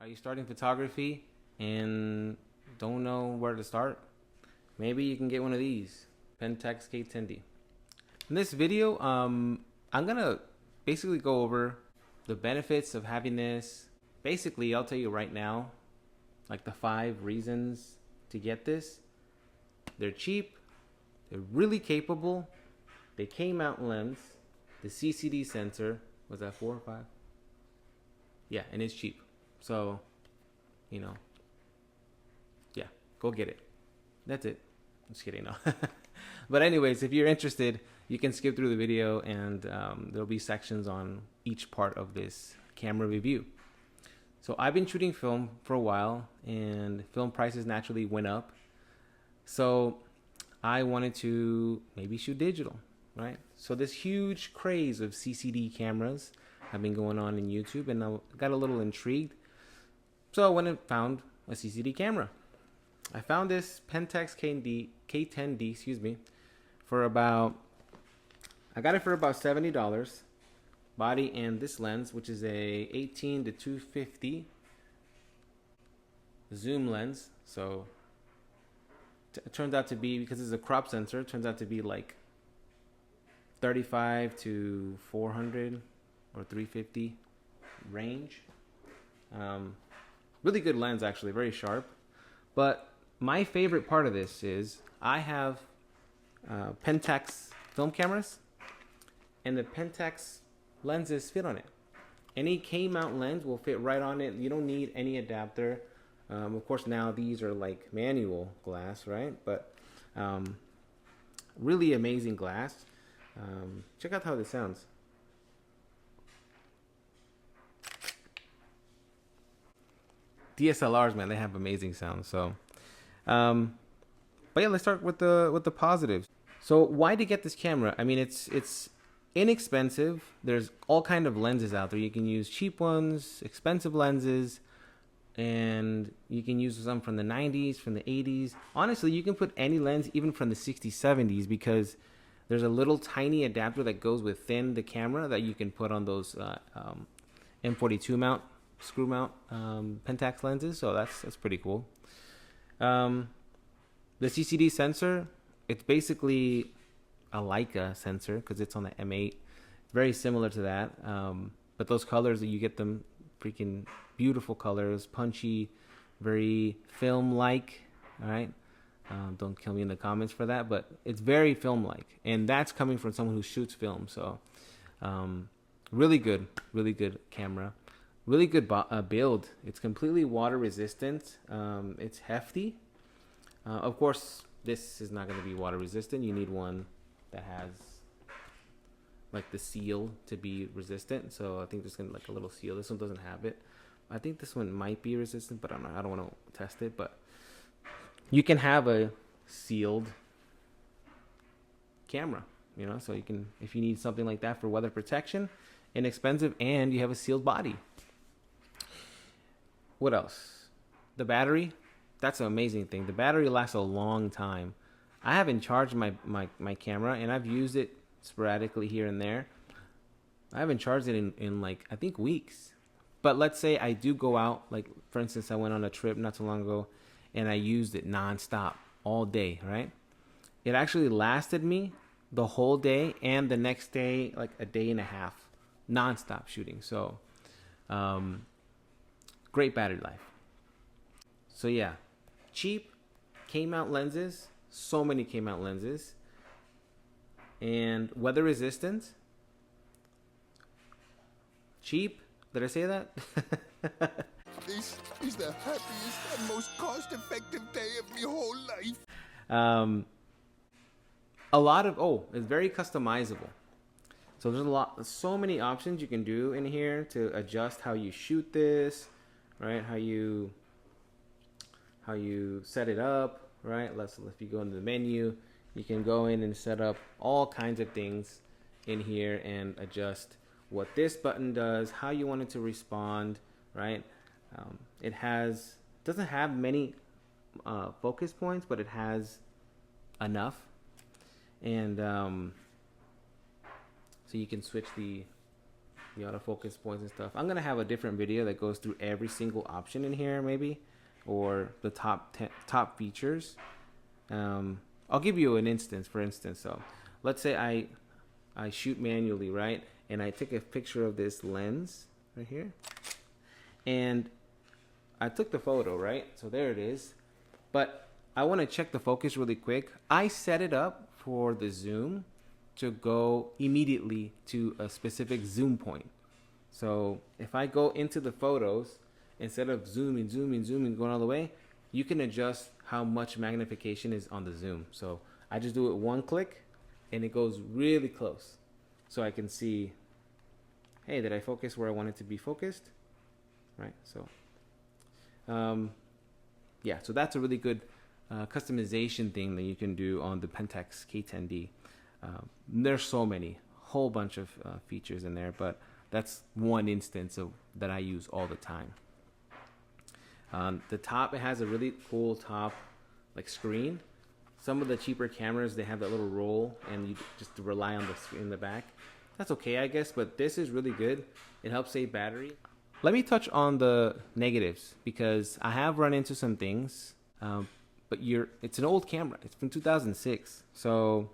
Are you starting photography and don't know where to start? Maybe you can get one of these, Pentax K10D. In this video, I'm gonna basically go over the benefits of having this. Basically, I'll tell you right now, like the 5 reasons to get this. They're cheap, they're really capable, they K-mount lens, the CCD sensor, was that 4 or 5? Yeah, and it's cheap. So, you know, yeah, go get it. That's it. Just kidding, no. But anyways, if you're interested, you can skip through the video and there'll be sections on each part of this camera review. So I've been shooting film for a while and film prices naturally went up. So I wanted to maybe shoot digital, right? So this huge craze of CCD cameras have been going on in YouTube, and I got a little intrigued. So I went and found a CCD camera. I found this Pentax K10D, excuse me, for about, I got it for about $70. Body and this lens, which is a 18 to 250 zoom lens. So it turns out to be, because it's a crop sensor, it turns out to be like 35 to 400 or 350 range. Really good lens, actually, very sharp. But my favorite part of this is I have Pentax film cameras, and the Pentax lenses fit on it. Any K-mount lens will fit right on it. You don't need any adapter. Of course, now these are like manual glass, right? But really amazing glass. Check out how this sounds. DSLRs, man, they have amazing sound. So, but yeah, let's start with the positives. So, why to get this camera? I mean, it's inexpensive. There's all kind of lenses out there. You can use cheap ones, expensive lenses, and you can use some from the 90s, from the 80s. Honestly, you can put any lens, even from the 60s, 70s, because there's a little tiny adapter that goes within the camera that you can put on those M42 mount, screw mount Pentax lenses. So that's pretty cool. The CCD sensor, it's basically a Leica sensor because it's on the M8, very similar to that. But those colors, you get them freaking beautiful colors, punchy, very film-like. All right, don't kill me in the comments for that, but it's very film-like, and that's coming from someone who shoots film. So really good camera. Really good build. It's completely water resistant. It's hefty. Of course, this is not going to be water resistant. You need one that has like the seal to be resistant. So I think there's going to be like a little seal. This one doesn't have it. I think this one might be resistant, but I don't want to test it. But you can have a sealed camera, you know, so you can, if you need something like that for weather protection, inexpensive, and you have a sealed body. What else? The battery. That's an amazing thing. The battery lasts a long time. I haven't charged my camera, and I've used it sporadically here and there. I haven't charged it in like, I think, weeks. But let's say I do go out, like for instance, I went on a trip not too long ago, and I used it nonstop all day, right? It actually lasted me the whole day and the next day, like a day and a half, nonstop shooting. So, great battery life. So yeah, cheap K-mount lenses, so many K-mount lenses, and weather resistant. Cheap. Did I say that? This is the happiest and most cost-effective day of my whole life. A lot of, it's very customizable. So there's so many options you can do in here to adjust how you shoot this, right? How you set it up, right? If you go into the menu, you can go in and set up all kinds of things in here and adjust what this button does, how you want it to respond, right? It doesn't have many focus points, but it has enough. And so you can switch the the autofocus points and stuff. I'm gonna have a different video that goes through every single option in here, maybe, or the top features. I'll give you an instance, for instance. So let's say I shoot manually, right? And I take a picture of this lens right here, and I took the photo, right? So there it is. But I want to check the focus really quick. I set it up for the zoom to go immediately to a specific zoom point. So if I go into the photos, instead of zooming, going all the way, you can adjust how much magnification is on the zoom. So I just do it one click and it goes really close. So I can see, hey, did I focus where I want it to be focused? Right, so yeah, so that's a really good customization thing that you can do on the Pentax K10D. There's so many, whole bunch of features in there, but that's one instance of that I use all the time. The top, it has a really cool top like screen. Some of the cheaper cameras, they have that little roll and you just rely on the screen in the back. That's okay, I guess, but this is really good. It helps save battery. Let me touch on the negatives because I have run into some things, but it's an old camera. It's from 2006. So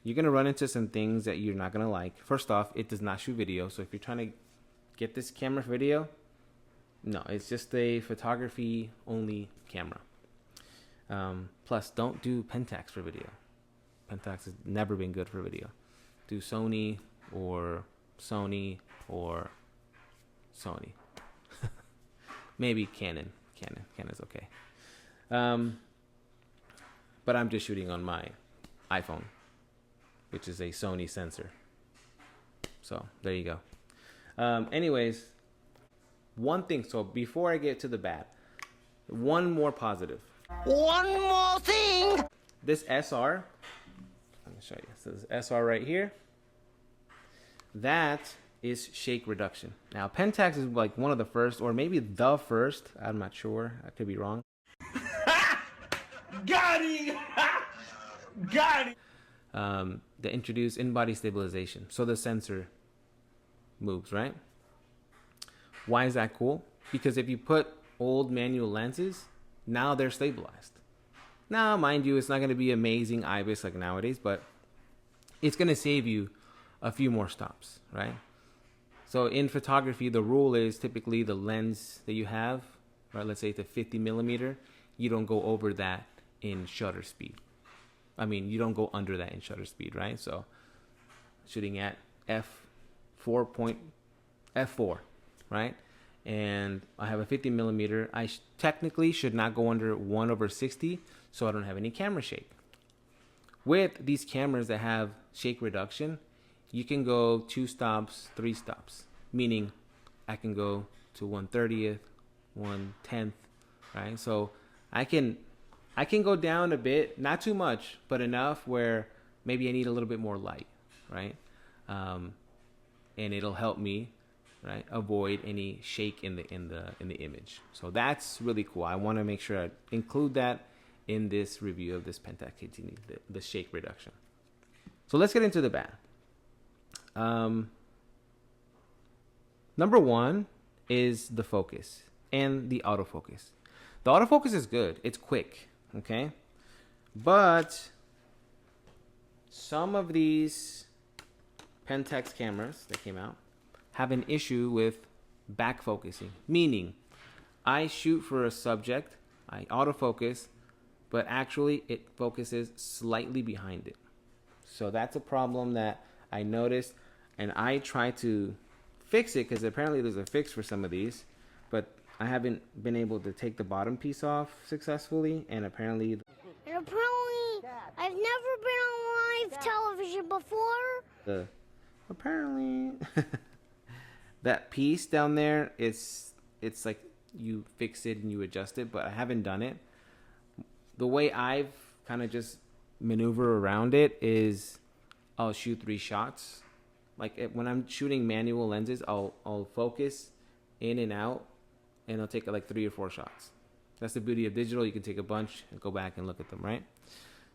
you're going to run into some things that you're not going to like. First off, it does not shoot video. So if you're trying to get this camera for video, no, it's just a photography only camera. Plus, don't do Pentax for video. Pentax has never been good for video. Do Sony or Sony or Sony. Maybe Canon. Canon's okay. But I'm just shooting on my iPhone, which is a Sony sensor. So there you go. Anyways, one thing. So before I get to the bad, one more positive. One more thing. This SR, let me show you. So this SR right here, that is shake reduction. Now Pentax is like one of the first, or maybe the first, I'm not sure, I could be wrong. Got him! Got him! That introduce in-body stabilization. So the sensor moves, right? Why is that cool? Because if you put old manual lenses, now they're stabilized. Now, mind you, it's not going to be amazing IBIS like nowadays, but it's going to save you a few more stops, right? So in photography, the rule is typically the lens that you have, right? Let's say it's a 50 millimeter. You don't go over that in shutter speed. I mean, you don't go under that in shutter speed, right? So shooting at f4, right? And I have a 50 millimeter. I technically should not go under 1/60, so I don't have any camera shake. With these cameras that have shake reduction, you can go 2 stops, 3 stops, meaning I can go to 1/30th, 1/10th, right? So I can go down a bit, not too much, but enough where maybe I need a little bit more light, right? And it'll help me, right, avoid any shake in the image. So that's really cool. I want to make sure I include that in this review of this Pentax K10D, the shake reduction. So let's get into the bad. Number one is the focus and the autofocus. The autofocus is good. It's quick, okay? But some of these Pentax cameras that came out have an issue with back focusing, meaning I shoot for a subject, I autofocus, but actually it focuses slightly behind it. So that's a problem that I noticed, and I try to fix it because apparently there's a fix for some of these, but I haven't been able to take the bottom piece off successfully, and apparently I've never been on live television before. Apparently that piece down there, it's like you fix it and you adjust it, but I haven't done it. The way I've kind of just maneuver around it is I'll shoot 3 shots. Like when I'm shooting manual lenses, I'll focus in and out, and I'll take like 3 or 4 shots. That's the beauty of digital. You can take a bunch and go back and look at them, right?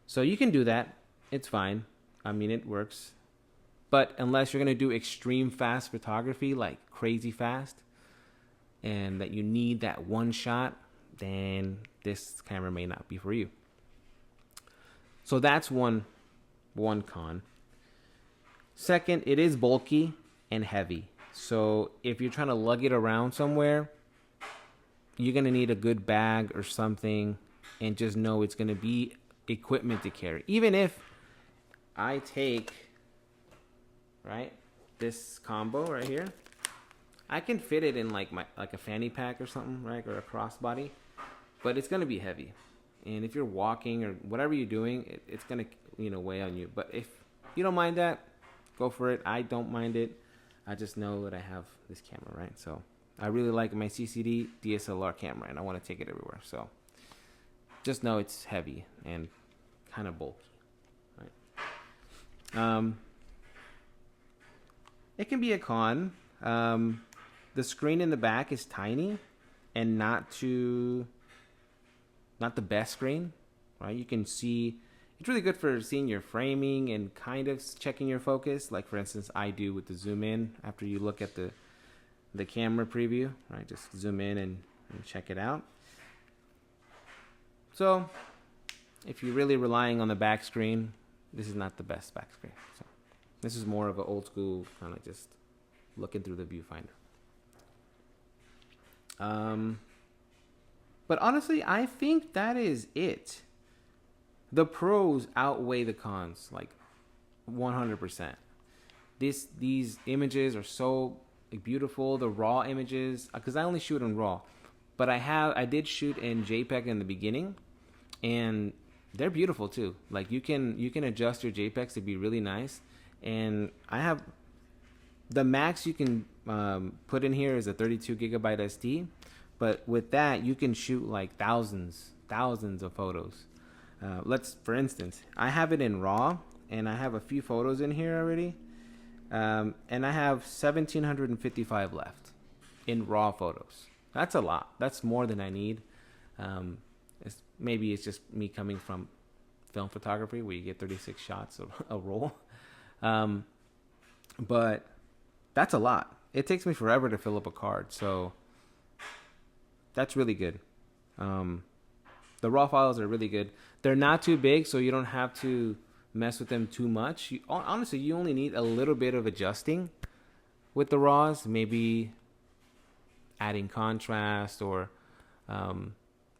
So you can do that. It's fine. I mean, it works. But unless you're going to do extreme fast photography, like crazy fast, and that you need that one shot, then this camera may not be for you. So that's one con. Second, it is bulky and heavy. So if you're trying to lug it around somewhere, you're going to need a good bag or something, and just know it's going to be equipment to carry. Even if I take, right, this combo right here, I can fit it in like a fanny pack or something, right, or a crossbody, but it's going to be heavy. And if you're walking or whatever you're doing, it's going to, weigh on you. But if you don't mind that, go for it. I don't mind it. I just know that I have this camera, right? So I really like my CCD DSLR camera, and I want to take it everywhere. So just know it's heavy and kind of bulky, right? It can be a con. The screen in the back is tiny and not the best screen, right? You can see, it's really good for seeing your framing and kind of checking your focus. Like for instance, I do with the zoom in after you look at the camera preview, right? Just zoom in and check it out. So if you're really relying on the back screen, this is not the best back screen. So this is more of an old school kind of just looking through the viewfinder. But honestly, I think that is it. The pros outweigh the cons, like 100%. These images are so beautiful. The raw images, because I only shoot in RAW, but I did shoot in JPEG in the beginning, and they're beautiful too. Like you can adjust your JPEGs to be really nice, and I have the max you can put in here is a 32 gigabyte SD, but with that you can shoot like thousands of photos. For instance, I have it in RAW, and I have a few photos in here already, and I have 1,755 left in RAW photos. That's a lot. That's more than I need. Maybe it's just me coming from film photography where you get 36 shots of a roll. But that's a lot. It takes me forever to fill up a card, so that's really good. The RAW files are really good. They're not too big, so you don't have to mess with them too much. Honestly, you only need a little bit of adjusting with the RAWs, maybe adding contrast or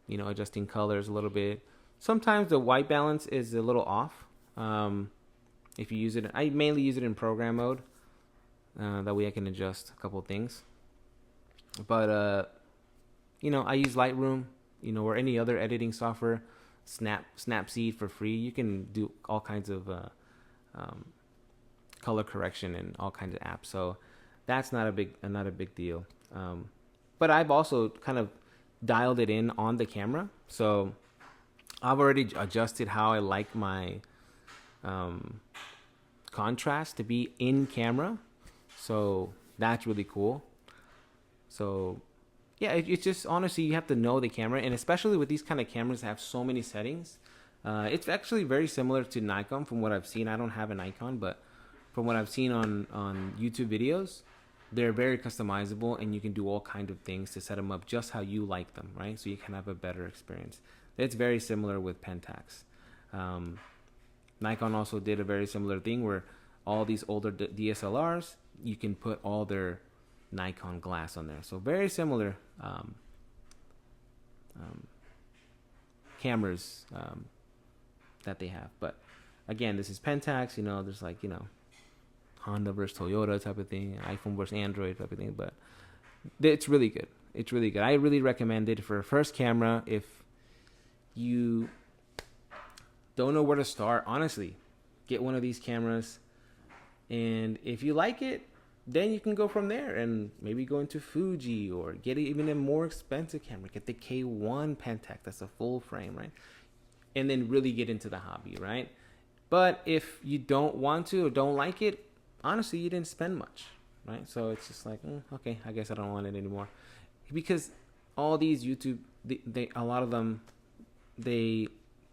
adjusting colors a little bit. Sometimes the white balance is a little off. If you use it, I mainly use it in program mode. That way I can adjust a couple of things. But I use Lightroom, or any other editing software. Snapseed for free. You can do all kinds of color correction and all kinds of apps. So that's not a big deal. But I've also kind of dialed it in on the camera. So I've already adjusted how I like my contrast to be in camera. So that's really cool. So yeah, it's just honestly, you have to know the camera, and especially with these kind of cameras that have so many settings. It's actually very similar to Nikon from what I've seen. I don't have a Nikon, but from what I've seen on YouTube videos, they're very customizable, and you can do all kinds of things to set them up just how you like them, right? So you can have a better experience. It's very similar with Pentax. Nikon also did a very similar thing where all these older DSLRs, you can put all their Nikon glass on there. So very similar cameras that they have. But again, this is Pentax. There's Honda versus Toyota type of thing, iPhone versus Android type of thing. But it's really good. It's really good. I really recommend it for a first camera. If you don't know where to start, honestly, get one of these cameras. And if you like it, then you can go from there and maybe go into Fuji or get even a more expensive camera. Get the K1 Pentax. That's a full frame, right? And then really get into the hobby, right? But if you don't want to or don't like it, honestly, you didn't spend much, right? So it's just like, okay, I guess I don't want it anymore. Because all these YouTube, a lot of them, they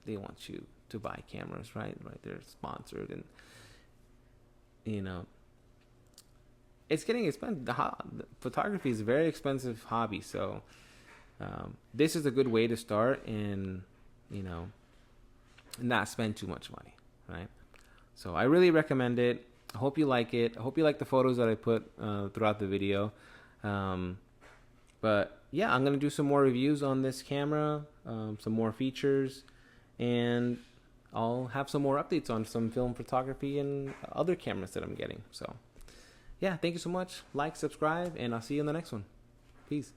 want you to buy cameras, right? They're sponsored, and you know, it's getting expensive. Photography is a very expensive hobby, so this is a good way to start and, you know, not spend too much money, right? So I really recommend it. I hope you like it. I hope you like the photos that I put throughout the video. But yeah, I'm going to do some more reviews on this camera, some more features, and I'll have some more updates on some film photography and other cameras that I'm getting. So yeah, thank you so much. Like, subscribe, and I'll see you in the next one. Peace.